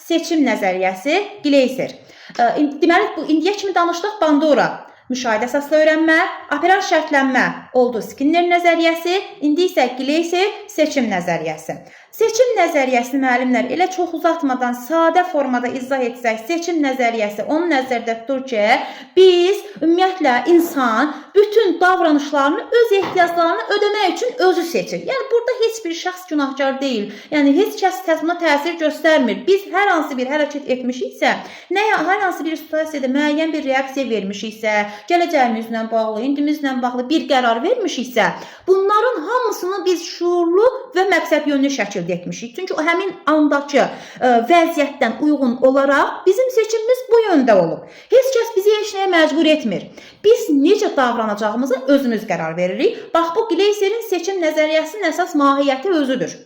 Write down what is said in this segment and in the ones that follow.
seçim nəzəriyyəsi, Gleiser. Deməli, bu indiyə kimi danışdıq Bandura. Müşahidə əsaslı öyrənmə, operar şərtlənmə oldu Skinner nəzəriyyəsi, indi isə Gleiser seçim nəzəriyyəsi. Seçim nəzəriyyəsini müəllimlər elə çox uzatmadan sadə formada izah etsək, seçim nəzəriyyəsi onun nəzərdə tutur ki, biz ümumiyyətlə insan bütün davranışlarını, öz ehtiyaclarını ödəmək üçün özü seçir. Yəni burada heç bir şəxs günahkar deyil. Yəni heç kəs buna təsir göstərmir. Biz hər hansı bir hərəkət etmişiksə, hər hansı bir situasiyada müəyyən bir reaksiya vermişiksə, gələcəyimizlə bağlı, indimizlə bağlı bir qərar vermişiksə, bunların hamısını biz şuurlu və məqsəd yönlü şəkildə etmişik. Çünki o həmin andakı vəziyyətdən uyğun olaraq bizim seçimimiz bu yöndə olub. Heç kəs bizi heç nəyə məcbur etmir. Biz necə davranacağımıza özümüz qərar veririk. Bax, bu Gleiser'in seçim nəzəriyyəsinin əsas mahiyyəti özüdür.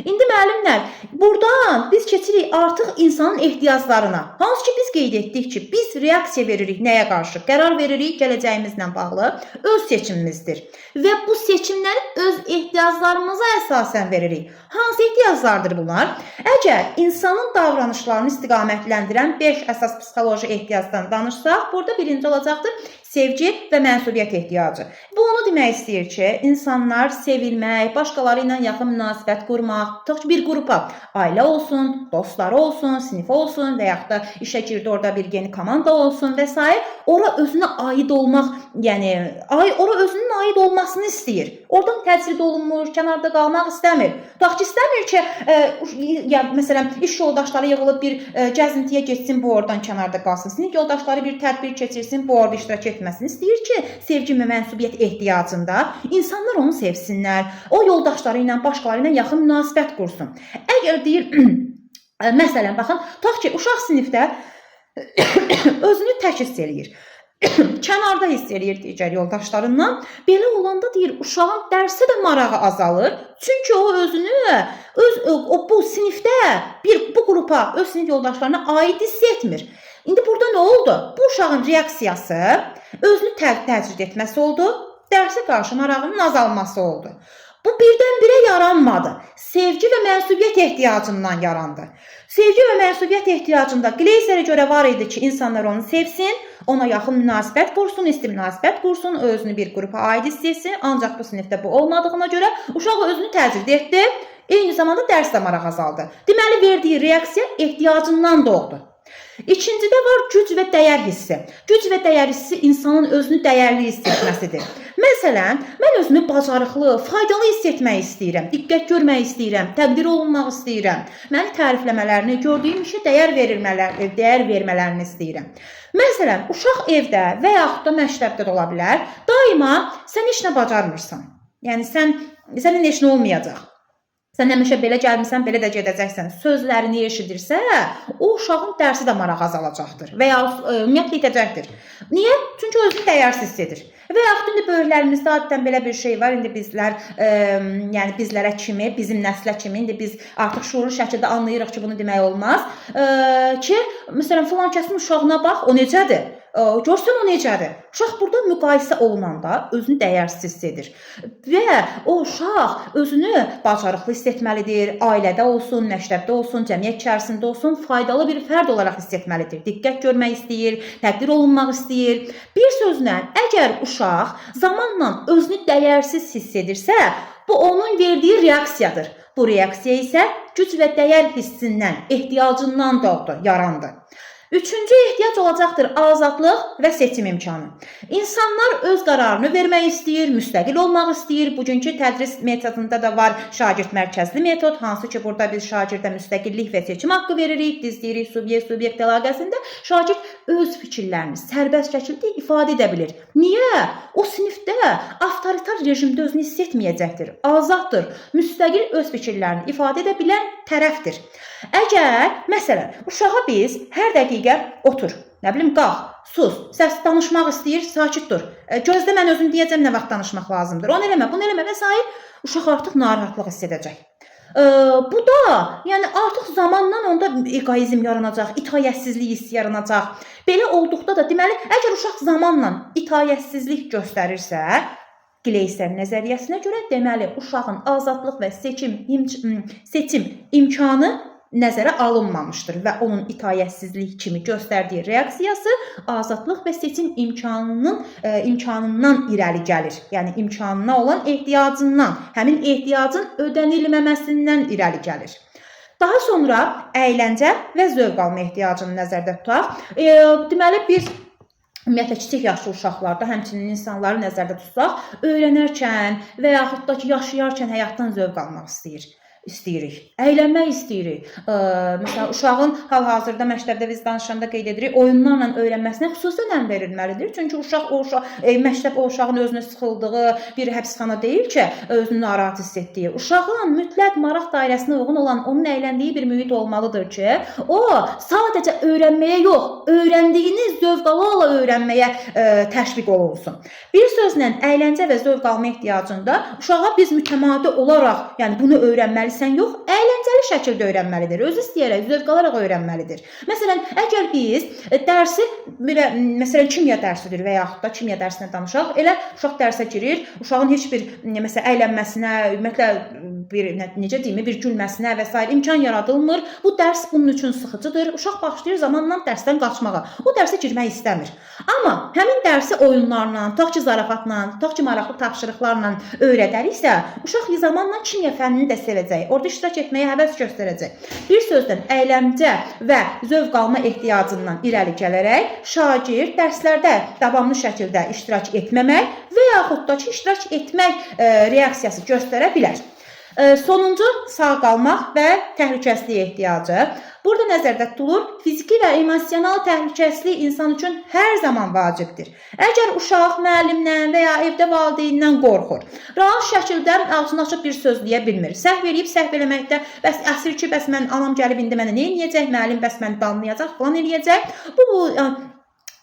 İndi müəllimlər, buradan biz keçirik artıq insanın ehtiyaclarına. Hansı ki biz qeyd etdik ki, biz reaksiya veririk nəyə qarşı? Qərar veririk gələcəyimizlə bağlı öz seçimimizdir. Və bu seçimləri öz ehtiyaclarımıza əsasən veririk. Hansı ehtiyaclardır bunlar? Əgər insanın davranışlarını istiqamətləndirən 5 əsas psixoloji ehtiyacdan danışsaq, burada birinci olacaqdır sevgi və mənsubiyyət ehtiyacı. Bu onu demək istəyir ki, insanlar sevilmək, başqaları ilə yaxın münasibət qurmaq, tutaq ki, bir qrupa, ailə olsun, dostları olsun, sinif olsun və yaxud da işə girdi orada bir yeni komanda olsun və s. Ora özünə aid olmaq, yəni ora özünün aid olmasını istəyir. Oradan təcrid olunmuş, kənarda qalmaq istəmir. Tutaq ki, istəmir ki, məsələn, iş yoldaşları yığılıb bir gəzintiyə getsin, bu oradan kənarda qalsın. Sinif yoldaşları bir tədbir keçirsin, bu orada iştirak etməsini istəyir ki, sevgi və mənsubiyyət ehtiyacında insanlar onu sevsinlər, o yoldaşları ilə, başqaları ilə yaxın münasibət qursun. Əgər deyir, məsələn, baxın, tutaq ki, uşaq sinifdə özünü tək hiss eləyir. Kənarda hiss eləyir digər yoldaşlarından. Belə olanda deyir, uşağın dərsə də marağı azalır. Çünki o özünü bu sinifdə, bu qrupa, öz sinif yoldaşlarına aid hiss etmir. İndi burada nə oldu? Bu uşağın reaksiyası özünü təcrid etməsi oldu, dərsə qarşı marağının azalması oldu. Bu birdən-birə yaranmadı. Sevgi və mənsubiyyət ehtiyacından yarandı. Sevgi və mənsubiyyət ehtiyacında Gleiser'e görə var idi ki, insanlar onu sevsin, ona yaxın münasibət qursun, isti münasibət qursun, özünü bir qrupa aid hiss etsin. Ancaq bu sinifdə bu olmadığına görə uşaq özünü təcrid etdi, eyni zamanda dərsdə maraq azaldı. Deməli, verdiyi reaksiya ehtiyacından doğdu. İkincidə var güc və dəyər hissi. Güc və dəyər hissi insanın özünü dəyərli hiss etməsidir. Məsələn, mən özümü bacarıqlı, faydalı hiss etmək istəyirəm, diqqət görmək istəyirəm, təqdir olunmaq istəyirəm. Məni tərifləmələrini, gördüyüm işə dəyər vermələrini istəyirəm. Məsələn, uşaq evdə və yaxud da məktəbdə də ola bilər, daima sən heç nə bacarmırsan. Yəni, sənin heç nə olmayacaq. Sən həmişə belə gəlmirsən, belə də gedəcəksən. Sözlərini eşidirsə, o uşağın dərsi də maraq azalacaqdır və ya ümumiyyətlə itəcəkdir. Niyə? Çünki özünü dəyərsiz hiss edir. Və yaxud indi böyüklərimizdə adətən belə bir şey var. İndi bizlər, yəni bizlərə kimi, bizim nəslə kimi, indi biz artıq şuurlu şəkildə anlayırıq ki, bunu demək olmaz. Ki, məsələn, filan kəsin uşağına bax, o necədir? Görsən o necədir? Uşaq burada müqayisə olunanda özünü dəyərsiz hiss edir. Və o uşaq özünü bacarıqlı hiss etməlidir, ailədə olsun, məktəbdə olsun, cəmiyyət içərisində olsun, faydalı bir fərd olaraq hiss etməlidir. Diqqət görmək istəyir, təqdir olunmaq istəyir. Bir sözlə, əgər uşaq zamanla özünü dəyərsiz hiss edirsə, bu onun verdiyi reaksiyadır. Bu reaksiya isə güc və dəyər hissindən, ehtiyacından doğdu, yarandı. Üçüncü ehtiyac olacaqdır azadlıq və seçim imkanı. İnsanlar öz qararını vermək istəyir, müstəqil olmaq istəyir. Bugünkü tədris metodunda da var şagird mərkəzli metod, hansı ki burada biz şagirdə müstəqillik və seçim haqqı veririk. Biz deyirik subyekt əlaqəsində şagird öz fikirlərini sərbəst şəkildə ifadə edə bilir. Niyə? O sinifdə avtoritar rejimdə özünü hiss etməyəcəkdir. Azaddır, müstəqil öz fikirlərini ifadə edə bilən tərəfdir. Əgər, məsələn, uşağa biz hər dəqiqə otur, nə bilim, qalx, sus, səs danışmaq istəyir, sakit dur, gözlə mən özüm deyəcəm nə vaxt danışmaq lazımdır, onu eləmə, bunu eləmə və s. Uşaq artıq narahatlıq hiss edəcək. Bu da, yəni artıq zamanla onda egoizm yaranacaq, itaətsizlik hissi yaranacaq. Belə olduqda da, deməli, əgər uşaq zamanla itaətsizlik göstərirsə, Gleiser nəzəriyyəsinə görə deməli, uşağın azadlıq və seçim imkanı nəzərə alınmamışdır və onun itaətsizlik kimi göstərdiyi reaksiyası azadlıq və seçim imkanından irəli gəlir. Yəni imkanına olan ehtiyacından, həmin ehtiyacın ödənilməməsindən irəli gəlir. Daha sonra əyləncə və zövq alma ehtiyacını nəzərdə tutaq. Deməli biz ümumiyyətlə kiçik yaşlı uşaqlarda, həmçinin insanları nəzərdə tutsaq, öyrənərkən və yaxud da ki, yaşayarkən həyatdan zövq almaq istəyirik, əylənmək istəyirik. Məsələn, uşağın hal-hazırda məktəbdə biz danışanda qeyd edirik, oyunlarla öyrənməsinə xüsusi önəm verilməlidir. Çünki məktəb o uşağın özünə sıxıldığı bir həbsxana deyil ki, özünü narahat hiss etdiyi. Uşağın mütləq maraq dairəsinə uyğun olan, onun əyləndiyi bir mühit olmalıdır ki, o sadəcə öyrənməyə yox, öyrəndiyini zövq ala öyrənməyə təşviq olunsun. Bir sözlə, əyləcə və zövq alma ehtiyacında uşağa biz mütəmadi olaraq, yəni bunu öyrənməlisən yox, əyləncəli şəkildə öyrənməlidir. Özü istəyərək, zövq alaraq öyrənməlidir. Məsələn, əgər biz dərsi, məsələn, kimya dərsidir və yaxud da kimya dərsinə danışaq, elə uşaq dərsə girir, uşağın heç bir məsələn, əylənməsinə, bir gülməsinə və s. imkan yaradılmır. Bu dərs bunun üçün sıxıcıdır. Uşaq başlayır zamanla dərsdən qaçmağa. O dərsə girmək istəmir. Amma həmin dərsi oyunlarla, tutaq ki, zarafatla, tutaq ki, maraqlı tapşırıqlarla öyrədəriksə, uşaq zamanla kimya fənnini də sevəcək. Orada iştirak etməyə həvəs göstərəcək. Bir sözdən, əyləncə və zövq alma ehtiyacından irəli gələrək, şagird dərslərdə davamlı şəkildə iştirak etməmək və yaxud da ki, iştirak etmək reaksiyası göstərə bilər. Sonuncu, sağ qalmaq və təhlükəsizlik ehtiyacı. Burada nəzərdə tutulur, fiziki və emosional təhlükəsizlik insan üçün hər zaman vacibdir. Əgər uşaq müəllimdən və ya evdə valideynindən qorxur, rahat şəkildə ağzını açıb bir söz deyə bilmir, səhv eləyib səhv eləməkdə, bəs əsir ki, bəs mən anam gəlib indi mənə nə eləyəcək, müəllim bəs məni danlayacaq, falan eləyəcək. Bu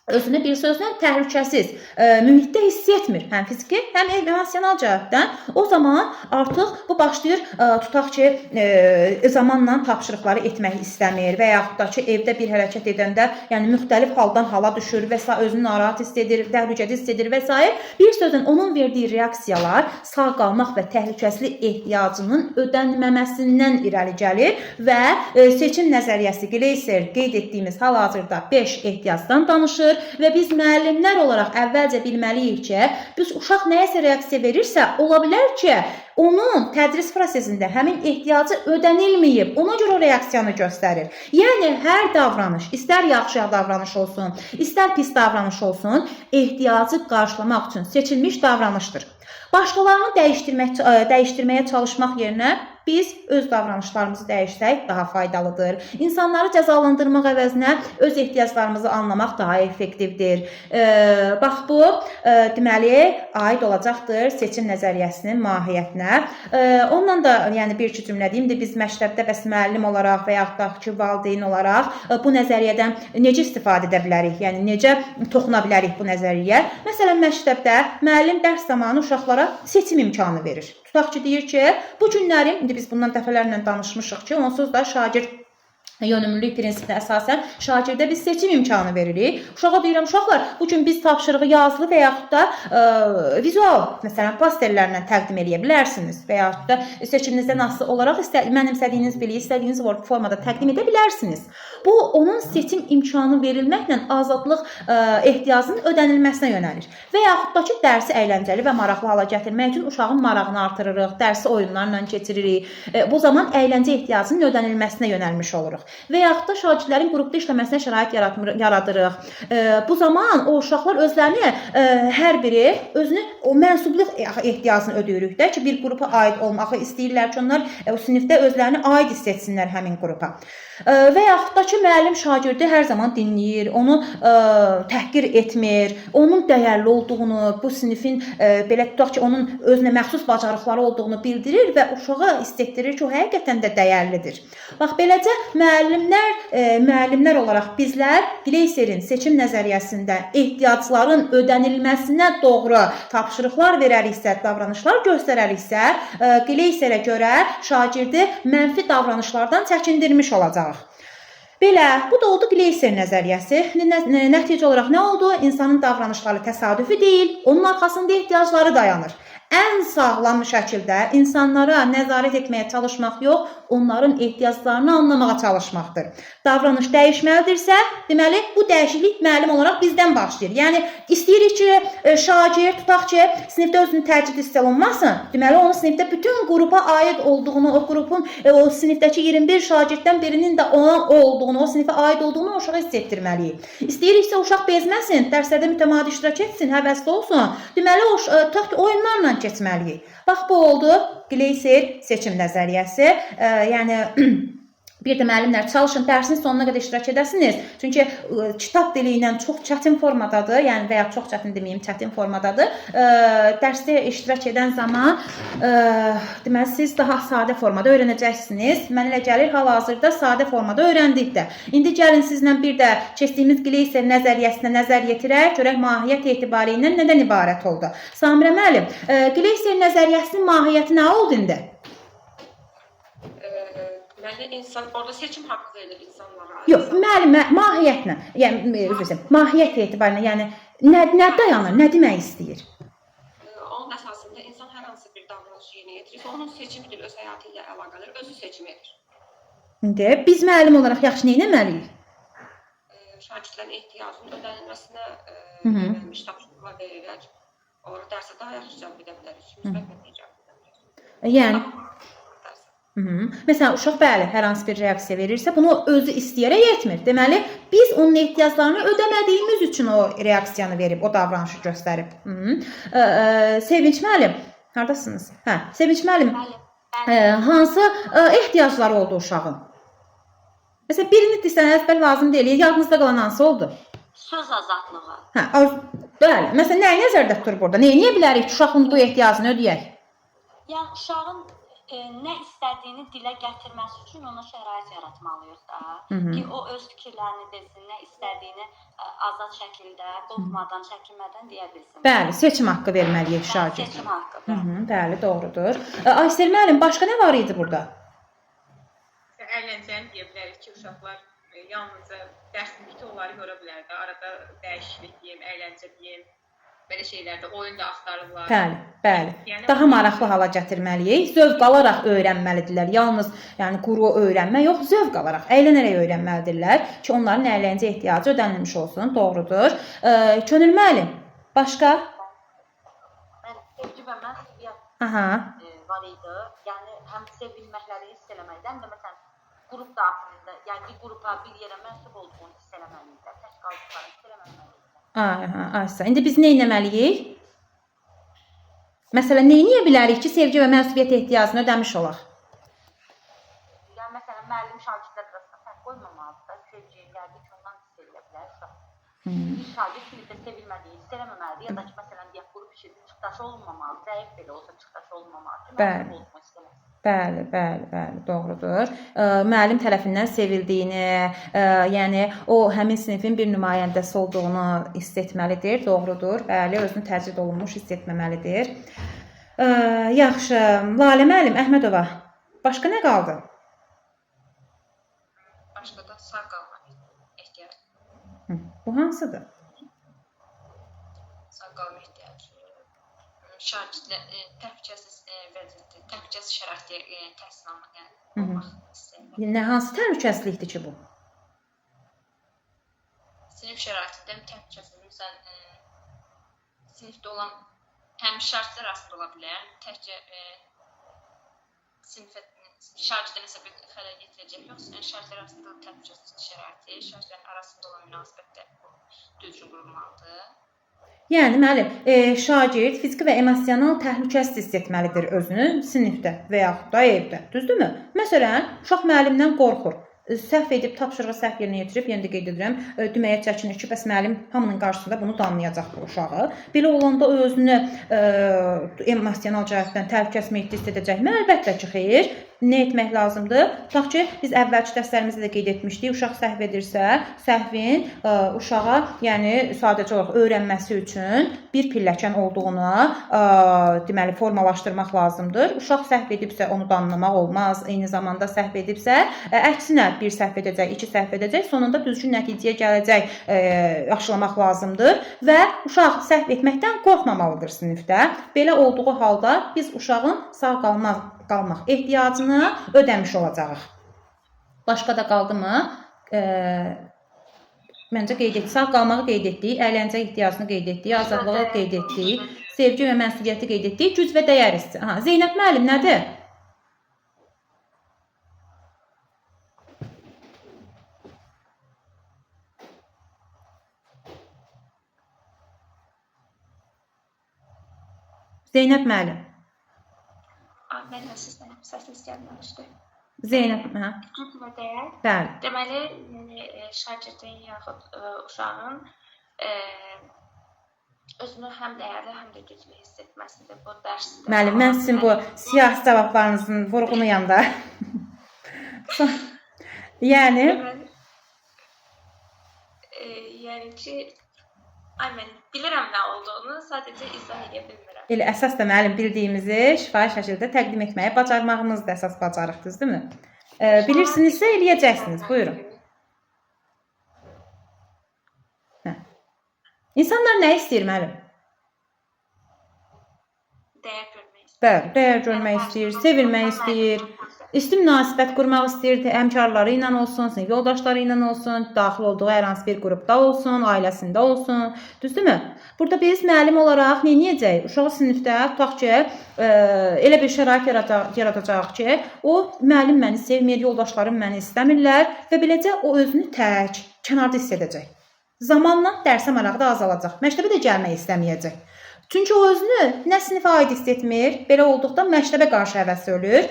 özünü bir sözlə təhlükəsiz mühitdə hiss etmir, həm fiziki, həm emosional cəhətdən. O zaman artıq bu başlayır, tutaq ki, zamanla tapşırıqları etmək istəmir və yaxud da ki, evdə bir hərəkət edəndə, yəni müxtəlif haldan hala düşür və s. özünü narahat hiss edir, təhlükəli hiss edir və s. Bir sözlə onun verdiyi reaksiyalar sağ qalmaq və təhlükəsizlik ehtiyacının ödənilməməsindən irəli gəlir və seçim nəzəriyyəsi Gleiser qeyd etdiyimiz hal-hazırda 5 ehtiyacdan danışır. Və biz müəllimlər olaraq əvvəlcə bilməliyik ki, biz uşaq nəyəsə reaksiya verirsə, ola bilər ki, onun tədris prosesində həmin ehtiyacı ödənilməyib, ona görə o reaksiyanı göstərir. Yəni, hər davranış, istər yaxşı davranış olsun, istər pis davranış olsun, ehtiyacı qarşılamaq üçün seçilmiş davranışdır. Başqalarını dəyişdirməyə çalışmaq yerinə biz öz davranışlarımızı dəyişsək daha faydalıdır. İnsanları cəzalandırmaq əvəzinə öz ehtiyaclarımızı anlamaq daha effektivdir. Bax bu, deməli, aid olacaqdır seçim nəzəriyyəsinin mahiyyətinə. Ondan da bir iki cümlə deyim, biz məktəbdə bəs müəllim olaraq və yaxud da ki, valideyn olaraq bu nəzəriyyədən necə istifadə edə bilərik? Yəni, necə toxuna bilərik bu nəzəriyyə? Məsələn, məktəbdə müəllim dərs zamanı uşaqlara seçim imkanı verir. Tutaq ki, deyir ki, bu günlərim, indi biz bundan dəfələrlə danışmışıq ki, onsuz da şagird yönümlülük prinsipinə əsasən şagirdə biz seçim imkanı veririk. Uşağa deyirəm, uşaqlar, bugün biz tapşırığı yazılı və yaxud da vizual, məsələn, pastellərlə təqdim edə bilərsiniz və yaxud da seçiminizdən asılı olaraq mənimsədiyiniz biliyi istədiyiniz formada təqdim edə bilərsiniz. Bu, onun seçim imkanı verilməklə azadlıq ehtiyacının ödənilməsinə yönəlir. Və yaxud da ki, dərsi əyləncəli və maraqlı hala gətirmək üçün uşağın marağını artırırıq, dərsi oyunlarla keçiririk. Bu zaman əyləncə ehtiyacının ödənilməsinə yönəlmiş oluruq. Və yaxud da şagirdlərin qrupda işləməsinə şərait yaradırıq. Bu zaman o uşaqlar özlərini hər biri özünü o mənsubliq ehtiyacını ödəyirik də ki, bir qrupa aid olmağı istəyirlər ki, onlar o sinifdə özlərini aid hiss etsinlər həmin qrupa. Və yaxud da ki, müəllim şagirdi hər zaman dinləyir, onu təhqir etmir, onun dəyərli olduğunu, bu sinifin belə tutaq ki, onun özünə məxsus bacarıqları olduğunu bildirir və uşağa hissetdirir ki, o həqiqətən də dəyərlidir. Bax, beləcə müəllimlər olaraq bizlər Gleiser'in seçim nəzəriyyəsində ehtiyacların ödənilməsinə doğru tapşırıqlar verəriksə, davranışlar göstərəriksə, Gleiser'ə görə şagirdi mənfi davranışlardan çəkindirmiş olacaq. Belə, bu da oldu Gleiser nəzəriyyəsi. Nəticə olaraq nə oldu? İnsanın davranışları təsadüfi deyil, onun arxasında ehtiyacları dayanır. ən sağlam şəkildə insanlara nəzarət etməyə çalışmaq yox, onların ehtiyaclarını anlamağa çalışmaqdır. Davranış dəyişməlidirsə, deməli bu dəyişiklik müəllim olaraq bizdən başlayır. Yəni istəyirik ki, şagird tutaq ki, sinifdə özünü təcrid hiss olunmasın. Deməli onun sinifdə bütün qrupa aid olduğunu, o qrupun o sinifdəki 21 şagirddən birinin də ona olduğunu, o sinifə aid olduğunu uşağa hiss etdirməliyik. İstəyiriksə uşaq bezməsin, dərslərdə mütəmadi iştirak etsin, həvəsli olsun. Deməli tutaq ki, oyunlarla keçməliyik. Bax bu oldu Gleiser seçim nəzəriyyəsi. Yəni bir də müəllimlər çalışın, dərsin sonuna qədər iştirak edəsiniz. Çünki kitab dili ilə çox çətin formadadır, yəni və ya çox çətin deməyim, çətin formadadır. Dərsdə iştirak edən zaman deməli siz daha sadə formada öyrənəcəksiniz. Mən elə gəlir hal-hazırda sadə formada öyrəndik də. İndi gəlin sizlə bir də keçdiyimiz Gleiser nəzəriyyəsinə nəzər yetirək, görək mahiyyət etibarilə nədən ibarət oldu. Samirə müəllim, Gleiser nəzəriyyəsinin mahiyyəti nə oldu indi? Yəni insan orada seçim haqqı verilir insanlara. Yox, müəllimə mahiyyətlə, yəni mahiyyət etibarilə, yəni nə dayanır, nə demək istəyir? Onun əsasında insan hər hansı bir davranış yerinə yetirirsə, onun seçimidir, öz həyatı ilə əlaqədar, özü seçim edir. İndi biz müəllim olaraq yaxşı nə etməliyik? Şagirdlərin ehtiyacının ödənilməsinə verilmiş tapşırıqlar verilir. Onları dərsə daha yaxşı cəlb edə bilərik, müsbət nəticə cəlb edə bilərik. Yəni Məsələn, uşaq bəli, hər hansı bir reaksiya verirsə, bunu özü istəyərək etmir. Deməli, biz onun ehtiyaclarını ödəmədiyimiz üçün o reaksiyanı verib, o davranışı göstərib. Sevinç müəllim, haradasınız? Sevinç müəllim, hansı ehtiyacları oldu uşağın? Məsələn, birini desən, əzbər lazım deyil, yadınızda qalan hansı oldu? Söz azadlığı. Bəli, məsələn, nəyi nəzərdə tutur burada? Nə edə bilərik ki, uşağın bu ehtiyacını ödəyək? Yəni, uşağın nə istədiyini dilə gətirməsi üçün ona şərait yaratmalıyıq da. Ki, o öz fikirlərini desin, nə istədiyini azad şəkildə, qorxmadan, çəkinmədən deyə bilsin. Bəli, seçim haqqı verməliyik şagird. Seçim haqqı, bəli. Bəli, doğrudur. Aysel müəllim, başqa nə var idi burada? Əyləncəni deyə bilərik ki, uşaqlar yalnızca dərslikdə onları görə bilər də. Arada dəyişiklik deyim, əyləncə deyim. Belə şeylərdə oyun da axtarırlar. Bəli. Daha maraqlı hala gətirməliyik. Zövq alaraq öyrənməlidirlər. Yalnız yəni quru öyrənmə yox, zövq alaraq, əylənərək öyrənməlidirlər ki, onların əyləncə ehtiyacı ödənilmiş olsun. Doğrudur. Könül müəllim, başqa? Sevgi və mənfiyyət var idi. Yəni həm sevilməkləri hiss eləməkdən də məsələn qrup daxilində, yəni bir qrupa, bir yerə mənsub olduğunu hiss eləməliyik. Tək qaldıqlarını hiss eləməliyik. Aysa. İndi biz nə etməliyik? Məsələn, nə edə bilərik ki, sevgi və mənsubiyyət ehtiyacını ödəmiş olaq? Yəni məsələn, müəllim şagirdlər arasında fərq qoymamalıdır. Sevgi, yəqin ki, ondan hiss edilə bilər. Bir şagird sinifdə sevilmədiyi hiss eləməməlidir. Ya da ki, məsələn, deyək, qrup işi çıxdaşı olunmamalı, zəif belə olsa çıxdaşı olunmamalı. Bəli, doğrudur. Müəllim tərəfindən sevildiyini, yəni o həmin sinifin bir nümayəndəsi olduğunu hiss etməlidir. Doğrudur. Bəli, özünü təcrid olunmuş hiss etməməlidir. Yaxşı. Lalə müəllim, Əhmədova, başqa nə qaldı? Başqa da sağ qalmaq ehtiyacı. Bu hansıdır? Sağ qalmaq ehtiyacı. Şagirdlər təhlükəsiz şəraitdə təhsil almaq istəyirlər. Hansı təhlükəsizlikdir ki bu? Sinif şəraitində təhlükəsizlik, məsələn, sinifdə olan həm şagirdlər arasında ola bilər, təkcə sinifə şagirdlər nəsə bir xələl yetirəcək, yoxsa şagirdlər arasında təhlükəsizlik şəraiti, şagirdlərin arasında olan münasibətdə düzgün qurulmalıdır. Yəni müəllim, şagird fiziki və emosional təhlükəsiz hiss etməlidir özünü sinifdə və yaxud da evdə. Düzdürmü? Məsələn, uşaq müəllimdən qorxur. Səhv edib tapşırığı səhv yerinə yetirib, yenə də qeyd edirəm, düməyə çəkinir ki, bəs müəllim hamının qarşısında bunu danlayacaq bu uşağı. Belə olanda o özünü emosional cəhətdən təhlükəsiz hiss edəcəkmi? Əlbəttə ki, xeyr. nə etmək lazımdır? Tutaq ki, biz əvvəlki dərslərimizdə də qeyd etmişdik. Uşaq səhv edirsə, səhvin uşağa, yəni sadəcə olaraq öyrənməsi üçün bir pilləkən olduğunu deməli formalaşdırmaq lazımdır. Uşaq səhv edibsə onu danlamaq olmaz. Eyni zamanda səhv edibsə, əksinə bir səhv edəcək, iki səhv edəcək, sonunda düzgün nəticəyə gələcək yaxşılamaq lazımdır və uşaq səhv etməkdən qorxmamalıdır sinifdə. Belə olduğu halda biz uşağın sağ qalmaq ehtiyacını ödəmiş olacağıq. Başqa da qaldı mı? Məncə qeyd etdik. Sağ qalmağı qeyd etdik, əyləncə ehtiyacını qeyd etdik, azadlığı qeyd etdik, sevgi və məsuliyyəti qeyd etdik, güc və dəyər hissi. Zeynəb müəllim nədir? Zeynəb müəllim. Mən sizdən səsiniz gəlməmişdi. Zeynəb, hə? Güc və dəyər. Bəli. Deməli, şagirdin yaxud uşağın özünü həm dəyərli, həm də güclü hiss etməsidir bu dərsdə. Müəllim, mən sizin bu siyasi cavablarınızın vurğunuyam da. Yəni ki, mən bilirəm nə olduğunu, sadəcə izah edə bilmirəm. Elə əsas da müəllim bildiyimizi şifahi şəkildə təqdim etməyə bacarmağımız da əsas bacarıqdır, deyilmi? Bilirsinizsə eləyəcəksiniz. Buyurun. İnsanlar nə istəyir müəllim? Dəyər görmək istəyir. Bəli, dəyər görmək istəyir, sevilmək istəyir, isti münasibət qurmaq istəyir, həmkarları ilə olsun, sinif yoldaşları ilə olsun, daxil olduğu hər hansı bir qrupda olsun, ailəsində olsun. Düzdürmü? Burada biz müəllim olaraq nə edəcəyik? Uşağı sinifdə tutaq ki, elə bir şərait yaradacağıq ki, o müəllim məni sevmir, yoldaşlarım məni istəmirlər və beləcə o özünü tək, kənarda hiss edəcək. Zamanla dərsə marağı da azalacaq. Məktəbə də gəlmək istəməyəcək. Çünki o özünü nə sinifə aid hiss etmir, belə olduqda məktəbə qarşı həvəsi ölür.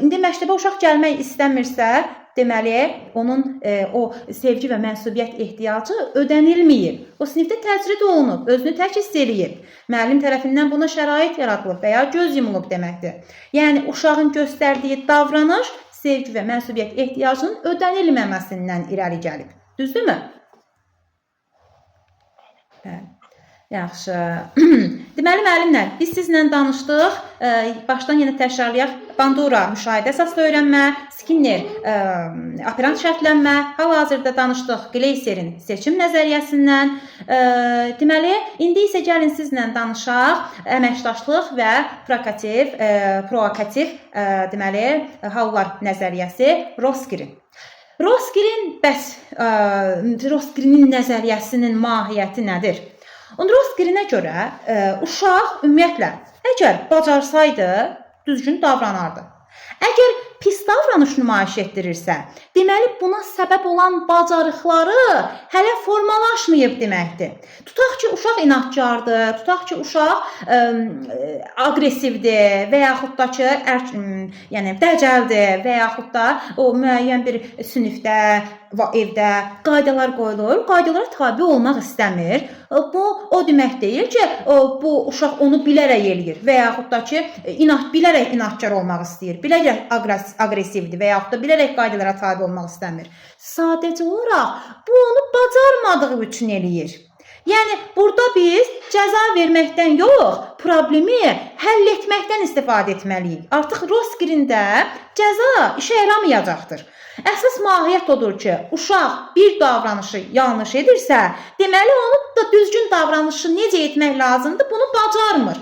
İndi məktəbə uşaq gəlmək istəmirsə, deməli, onun o sevgi və mənsubiyyət ehtiyacı ödənilməyib. O sinifdə təcrid olunub, özünü tək hiss eləyib. Müəllim tərəfindən buna şərait yaradılıb və ya göz yumulub deməkdir. Yəni, uşağın göstərdiyi davranış sevgi və mənsubiyyət ehtiyacının ödənilməməsindən irəli gəlib. Düzdürmü? Yaxşı. Deməli, müəllimlər, biz sizlə danışdıq. Başdan yenə təkrarlayaq. Bandura müşahidə əsaslı öyrənmə, Skinner operant şərtlənmə, hal-hazırda danışdıq Gleiser'in seçim nəzəriyyəsindən. Deməli, indi isə gəlin sizlə danışaq əməkdaşlıq və proakativ deməli, hallar nəzəriyyəsi Roskirin. Roskirinin nəzəriyyəsinin mahiyyəti nədir? Roskirinə görə uşaq ümumiyyətlə əgər bacarsaydı düzgün davranardı. Əgər pis davranış nümayiş etdirirsə, deməli buna səbəb olan bacarıqları hələ formalaşmayıb deməkdir. Tutaq ki, uşaq inadkardır, tutaq ki, uşaq aqressivdir və yaxud da ki, dəcəldir və yaxud da o müəyyən bir sinifdə, evdə qaydalar qoyulur, qaydalara tabi olmaq istəmir. Bu, o demək deyil ki, bu uşaq onu bilərək eləyir və yaxud da ki, bilərək inadkar olmaq istəyir, bilərək aqressivdir və yaxud da bilərək qaydalara tabi olmaq istəmir. Sadəcə olaraq bu onu bacarmadığı üçün eləyir. Yəni, burada biz cəza verməkdən yox, problemi həll etməkdən istifadə etməliyik. Artıq Roskirində cəza işə yaramayacaqdır. Əsas mahiyyət odur ki, uşaq bir davranışı yanlış edirsə, deməli onu da düzgün davranışı necə etmək lazımdır, bunu bacarmır.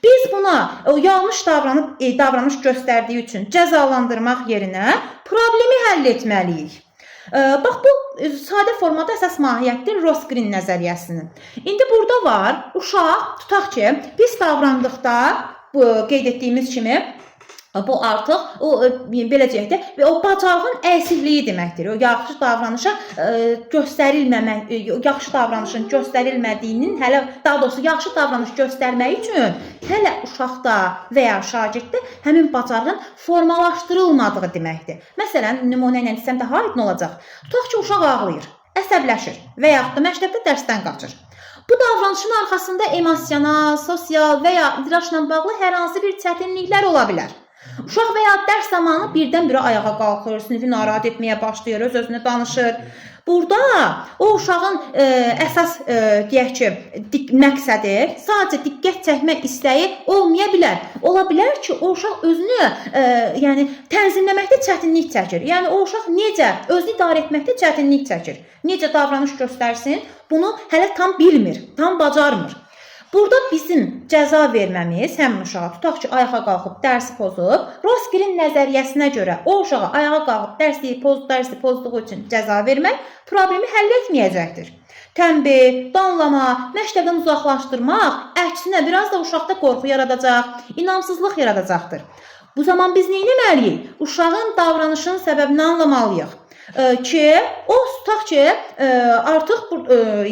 Biz buna yanlış davranış göstərdiyi üçün cəzalandırmaq yerinə problemi həll etməliyik. Bax, bu sadə formada əsas mahiyyətdir Roskirin nəzəriyyəsinin. İndi burada var, uşaq, tutaq ki, pis davrandıqda, qeyd etdiyimiz kimi, bu artıq belə deyək də, o bacarığın əksikliyi deməkdir. O yaxşı davranışın göstərilmədiyinin daha doğrusu yaxşı davranış göstərmək üçün hələ uşaqda və ya şagirddə həmin bacarığın formalaşdırılmadığı deməkdir. Məsələn, nümunə ilə desəm daha aydın olacaq. Tutaq ki, uşaq ağlayır, əsəbləşir və yaxud da məktəbdə dərsdən qaçır. Bu davranışın arxasında emosional, sosial və ya idraçla bağlı hər hansı bir çətinliklər ola bilər. Uşaq və ya dərs zamanı birdən-birə ayağa qalxır, sinifi narahat etməyə başlayır, öz-özünə danışır. Burada o uşağın əsas deyək ki, məqsədi sadəcə diqqət çəkmək istəyi olmaya bilər. Ola bilər ki, o uşaq özünü yəni tənzimləməkdə çətinlik çəkir. Yəni o uşaq necə özünü idarə etməkdə çətinlik çəkir. Necə davranış göstərsin, bunu hələ tam bilmir, tam bacarmır. Burada bizim cəza verməmiz həmin uşağa, tutaq ki, ayağa qalxıb dərsi pozub, Roskilin nəzəriyyəsinə görə o uşağa ayağa qalxıb dərsi pozduğu üçün cəza vermək problemi həll etməyəcəkdir. Tənbih, danlama, məktəbdən uzaqlaşdırmaq əksinə biraz da uşaqda qorxu yaradacaq, inamsızlıq yaradacaqdır. Bu zaman biz nə etməliyik? Uşağın davranışının səbəbini anlamalıyıq. Ki, o tutaq ki, artıq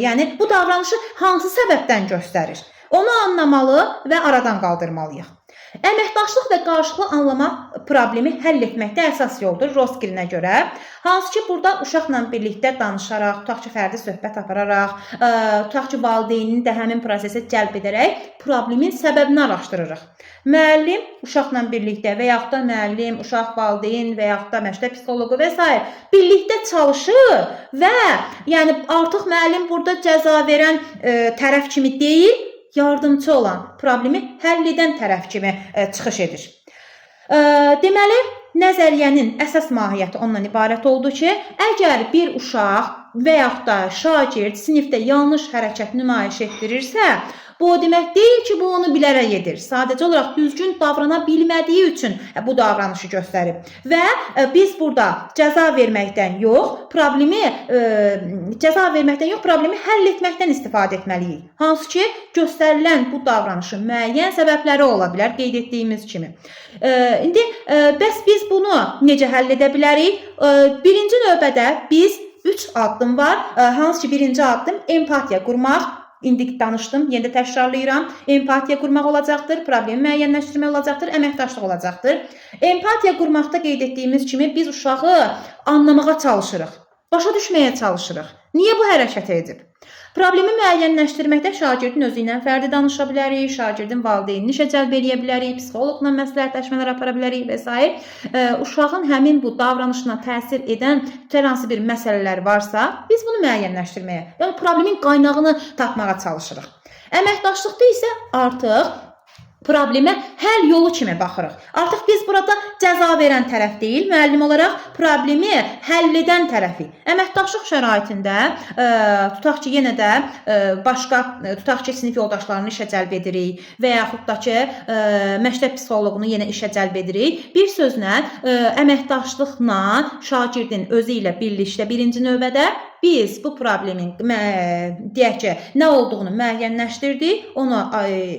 yəni bu davranışı hansı səbəbdən göstərir? Onu anlamalı və aradan qaldırmalıyıq. Əməkdaşlıq və qarşılıqlı anlama problemi həll etməkdə əsas yoldur Roskilinə görə. Hansı ki, burada uşaqla birlikdə danışaraq, tutaq ki, fərdi söhbət apararaq, tutaq ki, valideynini də həmin prosesə cəlb edərək problemin səbəbini araşdırırıq. Müəllim uşaqla birlikdə və yaxud da müəllim, uşaq, valideyn və yaxud da məktəb psixoloqu və s. birlikdə çalışır və yəni artıq müəllim burada cəza verən tərəf kimi deyil, yardımcı olan, problemi həll edən tərəf kimi çıxış edir. Deməli, nəzəriyyənin əsas mahiyyəti ondan ibarət oldu ki, əgər bir uşaq və yaxud da şagird sinifdə yanlış hərəkət nümayiş etdirirsə, bu o demək deyil ki, bu onu bilərək edir. Sadəcə olaraq düzgün davrana bilmədiyi üçün bu davranışı göstərib. Və biz burada cəza verməkdən yox, problemi həll etməkdən istifadə etməliyik. Hansı ki, göstərilən bu davranışın müəyyən səbəbləri ola bilər, qeyd etdiyimiz kimi. İndi, bəs biz bunu necə həll edə bilərik? Birinci növbədə biz 3 addım var. Hansı ki, birinci addım empatiya qurmaq. İndi danışdım, yenə də təkrarlayıram. Empatiya qurmaq olacaqdır, problemi müəyyənləşdirmək olacaqdır, əməkdaşlıq olacaqdır. Empatiya qurmaqda qeyd etdiyimiz kimi biz uşağı anlamağa çalışırıq, başa düşməyə çalışırıq. Niyə bu hərəkət edib? Problemi müəyyənləşdirməkdə şagirdin özü ilə fərdi danışa bilərik, şagirdin valideynini işə cəlb edə bilərik, psixoloqla məsləhətləşmələr apara bilərik və s. Uşağın həmin bu davranışına təsir edən hər hansı bir məsələlər varsa, biz bunu müəyyənləşdirməyə, yəni problemin qaynağını tapmağa çalışırıq. Əməkdaşlıqda isə artıq problemə həll yolu kimi baxırıq. Artıq biz burada cəza verən tərəf deyil, müəllim olaraq problemi həll edən tərəfi. Əməkdaşlıq şəraitində tutaq ki, yenə də başqa, tutaq ki, sinif yoldaşlarını işə cəlb edirik və yaxud da ki, məktəb psixoloqunu yenə işə cəlb edirik. Bir sözlə, əməkdaşlıqla şagirdin özü ilə birlikdə birinci növbədə biz bu problemin deyək ki, nə olduğunu müəyyənləşdirdik, onu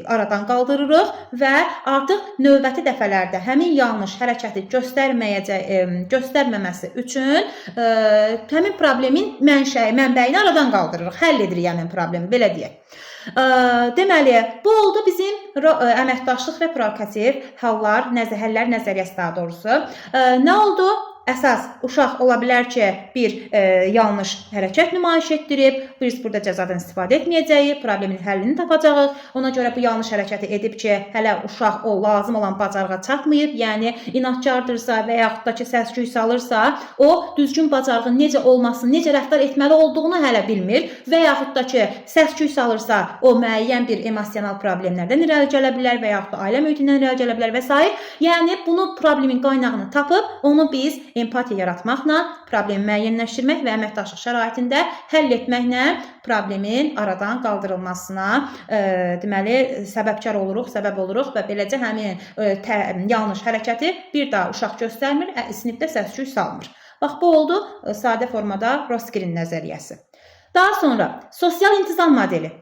aradan qaldırırıq və artıq növbəti dəfələrdə həmin yanlış hərəkəti göstərməməsi üçün həmin problemin mənbəyini aradan qaldırırıq, həll edirik həmin problemi, belə deyək. Deməli, bu oldu bizim əməkdaşlıq və provokativ həllər nəzəriyyəsi daha doğrusu. Nə oldu? Əsas uşaq ola bilər ki, bir yanlış hərəkət nümayiş etdirib, biz burada cəzadan istifadə etməyəcəyik, problemin həllini tapacağıq. Ona görə bu yanlış hərəkəti edib ki, hələ uşaq o lazım olan bacarığa çatmayıb, yəni inadkardırsa və yaxud da ki, səs-küy salırsa, o düzgün bacarığın necə olmasını, necə rəftar etməli olduğunu hələ bilmir və yaxud da ki, səs-küy salırsa, o müəyyən bir emosional problemlərdən irəli gələ bilər və yaxud da ailə mühitindən irəli gələ bilər və s. Yəni, bunu problemin qaynağını tapıb, onu biz empatiya yaratmaqla, problemi müəyyənləşdirmək və əməkdaşlıq şəraitində həll etməklə problemin aradan qaldırılmasına deməli, səbəbkar oluruq, səbəb oluruq və beləcə həmin yanlış hərəkəti bir daha uşaq göstərmir, sinifdə səs-küy salmır. Bax, bu oldu sadə formada Roskilin nəzəriyyəsi. Daha sonra, sosial intizam modeli.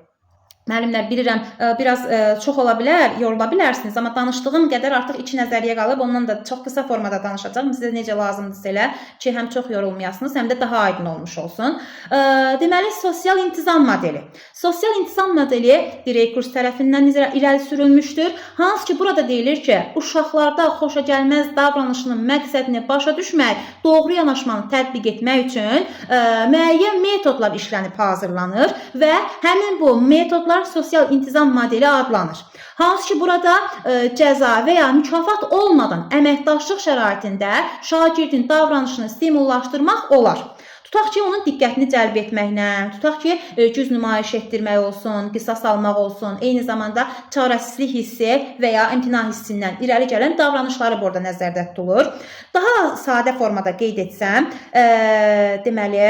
Müəllimlər, bilirəm, biraz çox ola bilər, yorula bilərsiniz, amma danışdığım qədər artıq 2 nəzəriyyə qalıb, ondan da çox qısa formada danışacağım. Sizə necə lazımdırsa elə ki, həm çox yorulmayasınız, həm də daha aydın olmuş olsun. Deməli, sosial intizam modeli. Sosial intizam modeli direkt kurs tərəfindən irəli sürülmüşdür. Hansı ki, burada deyilir ki, uşaqlarda xoşagəlməz davranışının məqsədini başa düşmək, doğru yanaşmanı tətbiq etmək üçün müəyyən metodlar işlənib hazırlanır və həmin bu metodlar metodlar sosial intizam modeli adlanır. Hansı ki burada cəza və ya mükafat olmadan əməkdaşlıq şəraitində şagirdin davranışını stimullaşdırmaq olar. Tutaq ki, onun diqqətini cəlb etməklə, tutaq ki, güc nümayiş etdirmək olsun, qisas almaq olsun, eyni zamanda çarəsizlik hissi və ya imtina hissindən irəli gələn davranışları burada nəzərdə tutulur. Daha sadə formada qeyd etsəm, deməli,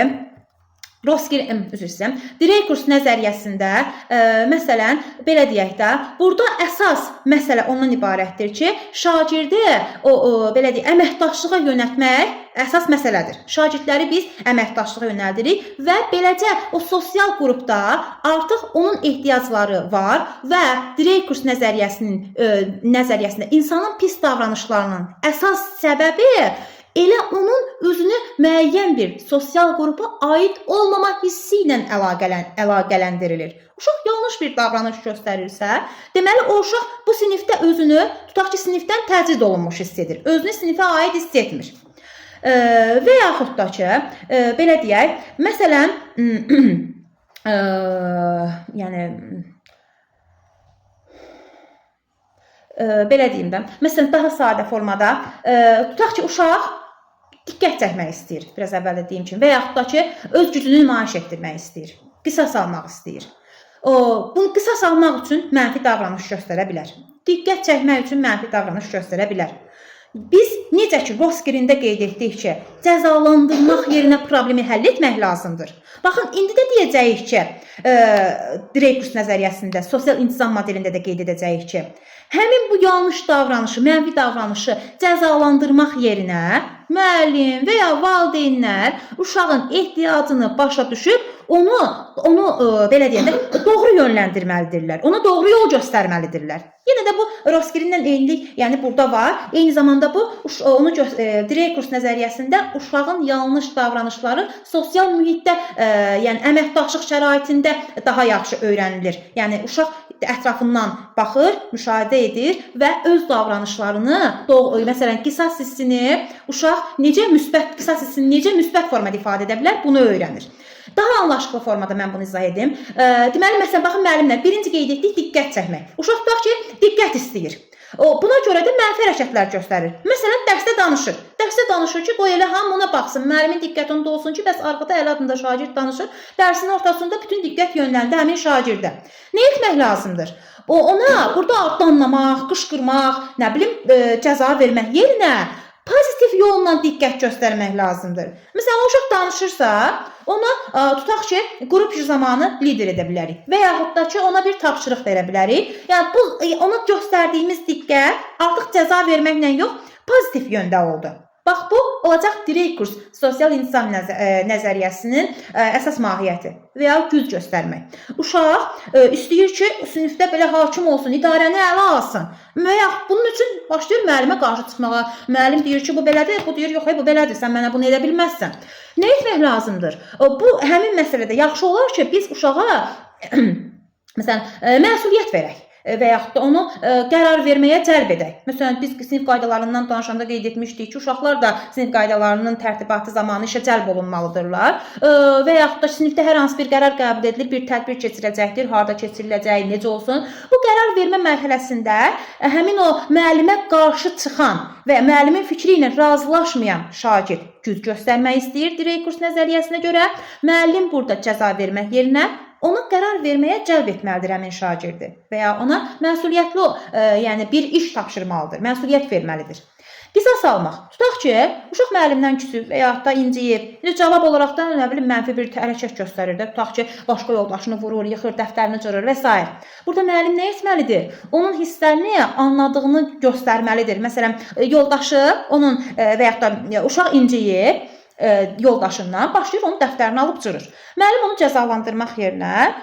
Dreyfus nəzəriyyəsində, məsələn, belə deyək də, burada əsas məsələ ondan ibarətdir ki, şagirdi belə deyək, əməkdaşlığa yönəltmək əsas məsələdir. Şagirdləri biz əməkdaşlığa yönəldirik və beləcə o sosial qrupda artıq onun ehtiyacları var və Dreyfus nəzəriyyəsində insanın pis davranışlarının əsas səbəbi elə onun özünü müəyyən bir sosial qrupa aid olmama hissi ilə əlaqələndirilir. Uşaq yanlış bir davranış göstərirsə, deməli o uşaq bu sinifdə özünü, tutaq ki, sinifdən təcrid olunmuş hiss edir. Özünü sinifə aid hiss etmir. Və yaxud da ki, belə deyək, məsələn, yəni belə deyim də, məsələn, daha sadə formada, tutaq ki, uşaq diqqət çəkmək istəyir, biraz əvvəldə deyim kimi, və yaxud da ki, öz gücünü nümayiş etdirmək istəyir, qisas almaq istəyir. Bunu qisas almaq üçün mənfi davranış göstərə bilər. Diqqət çəkmək üçün mənfi davranış göstərə bilər. Biz necə ki, Roskirində qeyd etdik ki, cəzalandırmaq yerinə problemi həll etmək lazımdır. Baxın, indi də deyəcəyik ki, Dreyfus nəzəriyyəsində, sosial intizam modelində də qeyd edəcəyik ki, həmin bu yanlış davranışı, mənfi davranışı cəzalandırmaq yerinə müəllim və ya valideynlər uşağın ehtiyacını başa düşüb, onu belə deyəndə, doğru yönləndirməlidirlər, ona doğru yol göstərməlidirlər. Yenə də bu Roskirindən eynilik, yəni burada var. Eyni zamanda bu Dreyfus nəzəriyyəsində uşağın yanlış davranışları sosial mühitdə, yəni əməkdaşlıq şəraitində daha yaxşı öyrənilir. Yəni uşaq ətrafından baxır, müşahidə edir və öz davranışlarını, məsələn, qisas hissini uşaq qisas hissini necə müsbət formada ifadə edə bilər, bunu öyrənir. Daha anlaşıqlı formada mən bunu izah edim. Deməli, məsələn, baxın, müəllimlə birinci qeyd etdik diqqət çəkmək. Uşaq tutaq ki, diqqət istəyir. Buna görə də mənfi hərəkətlər göstərir. Məsələn, dərsdə danışır. Dərsdə danışır ki, qoy elə hamı ona baxsın, müəllimin diqqəti onda olsun ki, bəs arxada əl adında şagird danışır. Dərsin ortasında bütün diqqət yönləndi həmin şagirdə. Nə etmək lazımdır? Ona burada adlanlamaq, qışqırmaq, nə bilim, cəza vermək yerinə pozitiv yolla diqqət göstərmək lazımdır. Məsələn, o uşaq danışırsa, ona tutaq ki, qrup zamanı lider edə bilərik və yaxud da ki, ona bir tapşırıq verə bilərik. Yəni, ona göstərdiyimiz diqqət artıq cəza verməklə yox, pozitiv yöndə oldu. Bax, bu olacaq Dreyfus sosial intizam nəzəriyyəsinin əsas mahiyyəti və ya güc göstərmək. Uşaq istəyir ki, sinifdə belə hakim olsun, idarəni ələ alsın. Və yaxud bunun üçün başlayır müəllimə qarşı çıxmağa. Müəllim deyir ki, bu belədir, bu deyir, yox, bu belədir, sən mənə bunu edə bilməzsən. Nə etmək lazımdır? Bu, həmin məsələdə yaxşı olar ki, biz uşağa, məsələn, məsuliyyət verək. Və yaxud da onu qərar verməyə cəlb edək. Məsələn, biz sinif qaydalarından danışanda qeyd etmişdik ki, uşaqlar da sinif qaydalarının tərtibatı zamanı işə cəlb olunmalıdırlar. Və yaxud da sinifdə hər hansı bir qərar qəbul edilir, bir tədbir keçiriləcəkdir, harda keçiriləcək, necə olsun. Bu qərar vermə mərhələsində həmin o müəllimə qarşı çıxan və müəllimin fikri ilə razılaşmayan şagird güc göstərmək istəyir Dreyfus nəzəriyyəsinə görə. Müəllim burada cəza vermək yerinə ona qərar verməyə cəlb etməlidir həmin şagirdi və ya ona məsuliyyətli, yəni bir iş tapşırmalıdır, məsuliyyət verməlidir. Qisas almaq. Tutaq ki, uşaq müəllimdən küsüb və ya da inciyib, cavab olaraq da mənfi bir hərəkət göstərir də, tutaq ki, başqa yoldaşını vurur, yıxır, dəftərini cırır və s. Burada müəllim nə etməlidir? Onun hisslərini anladığını göstərməlidir. Məsələn, yoldaşı onun və ya da uşaq inciyib, yoldaşından başlayır, onun dəftərini alıb cırır. Müəllim onu cəzalandırmaq yerinə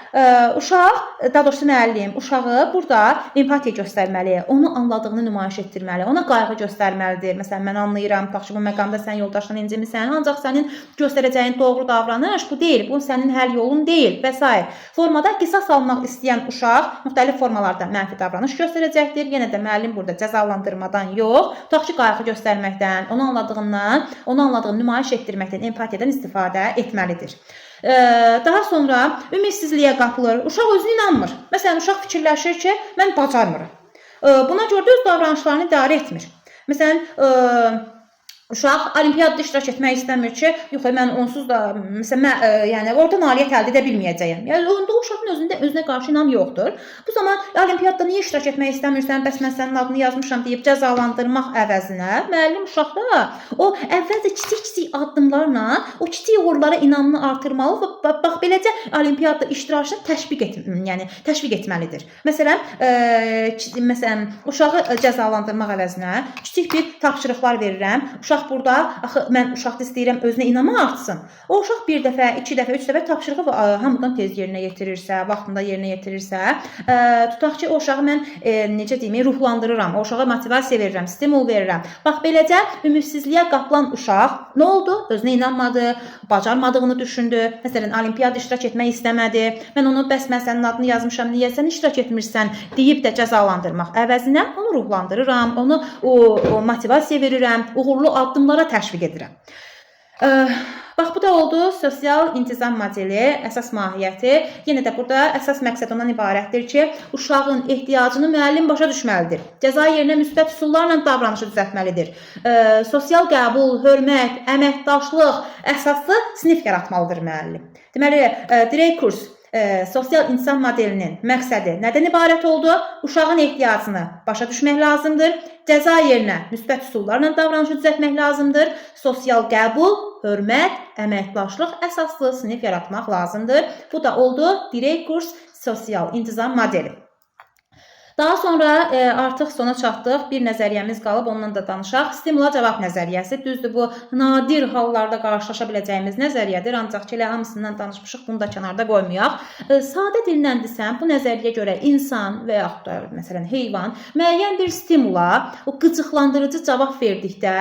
uşaq, daha doğrusu müəllim, uşağı burada empatiya göstərməli, onu anladığını nümayiş etdirməli, ona qayğı göstərməlidir. Məsələn, mən anlayıram, baxşı bu məqamda sən yoldaşdan incimisən, ancaq sənin göstərəcəyin doğru davranış bu deyil, bu sənin həll yolun deyil və s. Formada qisas almaq istəyən uşaq müxtəlif formalarda mənfi davranış göstərəcəkdir. Yenə də müəllim burada cəzalandırmadan yox, tutaq ki, qayğı göstərməkdən, onu anladığını nümayiş etdirməkdir. etdirməkdən, empatiyadan istifadə etməlidir. Daha sonra ümidsizliyə qapılır. Uşaq özünə inanmır. Məsələn, uşaq fikirləşir ki, mən bacarmıram. Buna görə də öz davranışlarını idarə etmir. Məsələn, uşaq olimpiyadada iştirak etmək istəmir ki, yox, mən onsuz da məsələn, yəni orada nailiyyət əldə edə bilməyəcəyəm. Yəni onda uşağın özünə qarşı inam yoxdur. Bu zaman olimpiyadada niyə iştirak etmək istəmirsən? Bəs mən sənin adını yazmışam deyib cəzalandırmaq əvəzinə müəllim uşaqda o əvvəlcə kiçik addımlarla o kiçik uğurlara inamını artırmalı və bax beləcə olimpiyadada iştirakını təşviq etməlidir. Məsələn, uşağı cəzalandırmaq əvəzinə kiçik bir tapşırıqlar verirəm. Uşaq burada, axı mən uşaqda istəyirəm özünə inamı artsın. O uşaq bir dəfə, 2 dəfə, 3 dəfə tapşırığı hamıdan tez yerinə yetirirsə, vaxtında yerinə yetirirsə, tutaq ki, o uşağı mən necə deyim, ruhlandırıram, o uşağa motivasiya verirəm, stimul verirəm. Bax beləcə ümidsizliyə qapılan uşaq nə oldu? Özünə inanmadı, bacarmadığını düşündü. Məsələn, olimpiyada iştirak etmək istəmədi. Mən onu bəs mən sənin adını yazmışam, niyə sən iştirak etmirsən deyib də cəzalandırmaq əvəzinə onu ruhlandırıram, onu motivasiya verirəm, uğurlu addımlara təşviq edirəm. Bax, bu da oldu sosial intizam modeli, əsas mahiyyəti. Yenə də burada əsas məqsəd ondan ibarətdir ki, uşağın ehtiyacını müəllim başa düşməlidir. Cəza yerinə müsbət üsullarla davranışı düzəltməlidir. Sosial qəbul, hörmət, əməkdaşlıq əsaslı sinif yaratmalıdır müəllim. Deməli, Dreyfus sosial intizam modelinin məqsədi nədən ibarət oldu? Uşağın ehtiyacını başa düşmək lazımdır. Cəza yerinə müsbət üsullarla davranışı düzəltmək lazımdır. Sosial qəbul, hörmət, əməkdaşlıq əsaslı sinif yaratmaq lazımdır. Bu da oldu Dreyfus sosial intizam modeli. Daha sonra artıq sona çatdıq. Bir nəzəriyyəmiz qalıb, ondan da danışaq. Stimula cavab nəzəriyyəsi. Düzdür, bu nadir hallarda qarşılaşa biləcəyimiz nəzəriyyədir. Ancaq ki, elə hamısından danışmışıq, bunu da kənarda qoymayaq. Sadə dillə desəm, bu nəzəriyyəyə görə insan və yaxud da məsələn heyvan müəyyən bir stimula, o qıcıqlandırıcı cavab verdikdə,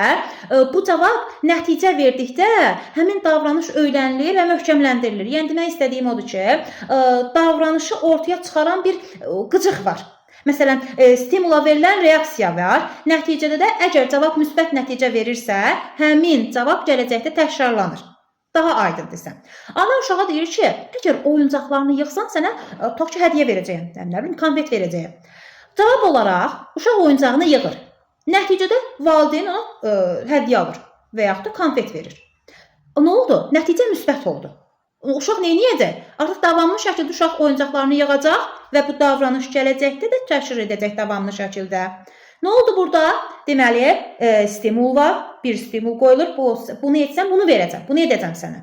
bu cavab nəticə verdikdə həmin davranış öyrənilir və möhkəmləndirilir. Yəni demək istədiyim odur ki, davranışı ortaya çıxaran bir qıcıq var. Məsələn, stimula verilən reaksiya var. Nəticədə də əgər cavab müsbət nəticə verirsə, həmin cavab gələcəkdə təkrarlanır. Daha aydın desəm. Ana uşağa deyir ki, əgər oyuncaqlarını yığsan, sənə tutaq ki, hədiyyə verəcəyəm, nə bilim, konfet verəcəyəm. Cavab olaraq uşaq oyuncağını yığır. Nəticədə valideyn ona hədiyyə alır və yaxud da konfet verir. Nə oldu? Nəticə müsbət oldu. Uşaq nə edəcək? Artıq davamlı şəkildə uşaq oyuncaqlarını yığacaq və bu davranış gələcəkdə də təkrar edəcək davamlı şəkildə. Nə oldu burada? Deməli, stimul var, bir stimul qoyulur, bunu etsəm, bunu verəcəm, bunu edəcəm sənə.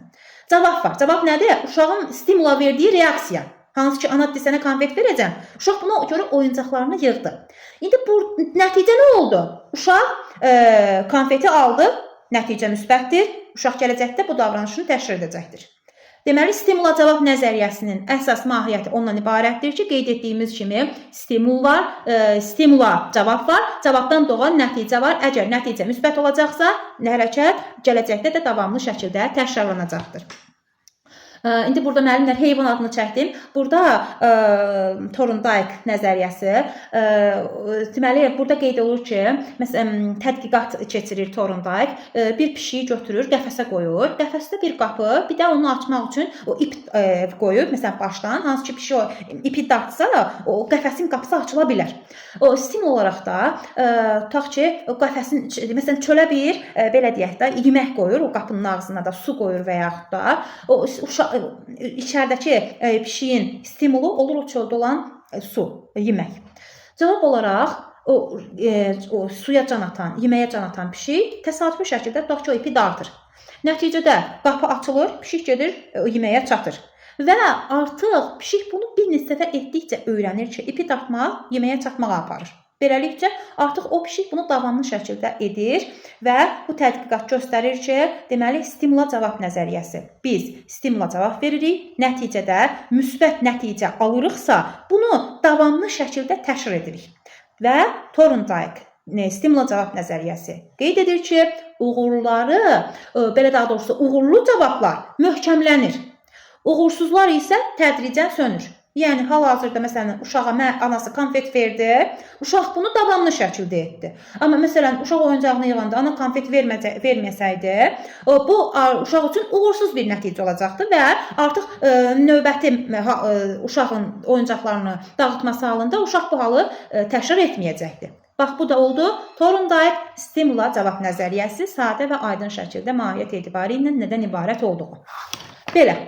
Cavab var. Cavab nədir? Uşağın stimula verdiyi reaksiya. Hansı ki, ana sənə konfet verəcəm. Uşaq buna görə oyuncaqlarını yığdı. İndi bu nəticə nə oldu? Uşaq konfeti aldı, nəticə müsbətdir. Uşaq gələcəkdə bu davranışını təkrar edəcəkdir. Deməli, stimula cavab nəzəriyyəsinin əsas mahiyyəti ondan ibarətdir ki, qeyd etdiyimiz kimi stimul var, stimula cavab var, cavabdan doğan nəticə var. Əgər nəticə müsbət olacaqsa, hərəkət gələcəkdə də davamlı şəkildə təkrarlanacaqdır. İndi burada müəllimlər heyvan adını çəkdim. Burada Thorndike nəzəriyyəsi. Deməli, burada qeyd olunur ki, məsələn, tədqiqat keçirir Thorndike. Bir pişiyi götürür, qəfəsə qoyur. Qəfəsdə bir qapı, bir də onu açmaq üçün o ip qoyur, məsələn, başdan. Hansı ki, pişik o ipi dartsa, o qəfəsin qapısı açıla bilər. O stimul olaraq da tutaq ki, qəfəsin, məsələn, çölə bir, belə deyək də, yemək qoyur, o qapının ağzına da su qoyur və yaxud da o içəridəki pişiyin stimulu olur o çöldə olan su, yemək. Cavab olaraq o suya can atan, yeməyə can atan pişik təsadüfi şəkildə tutaq ki, o ipi dartır. Nəticədə qapı açılır, pişik gedir, yeməyə çatır. Və artıq pişik bunu bir neçə dəfə etdikcə öyrənir ki, ipi dartmaq, yeməyə çatmağa aparır. Beləliklə, artıq o pişik bunu davamlı şəkildə edir və bu tədqiqat göstərir ki, deməli, stimula cavab nəzəriyyəsi. Biz stimula cavab veririk, nəticədə müsbət nəticə alırıqsa, bunu davamlı şəkildə təkrar edirik. Və Thorndike stimula cavab nəzəriyyəsi qeyd edir ki, uğurları, belə daha doğrusu uğurlu cavablar möhkəmlənir. Uğursuzlar isə tədricən sönür. Yəni hal-hazırda məsələn uşağa anası konfet verdi, uşaq bunu davamlı şəkildə etdi. Amma məsələn uşaq oyuncağını yığanda ana konfet verməsəydi, bu uşaq üçün uğursuz bir nəticə olacaqdı və artıq növbəti uşağın oyuncaqlarını dağıtması halında uşaq bu halı təkrar etməyəcəkdi. Bax bu da oldu. Thorndike stimula cavab nəzəriyyəsi sadə və aydın şəkildə mahiyyət etibarilə nədən ibarət olduğu. Belə.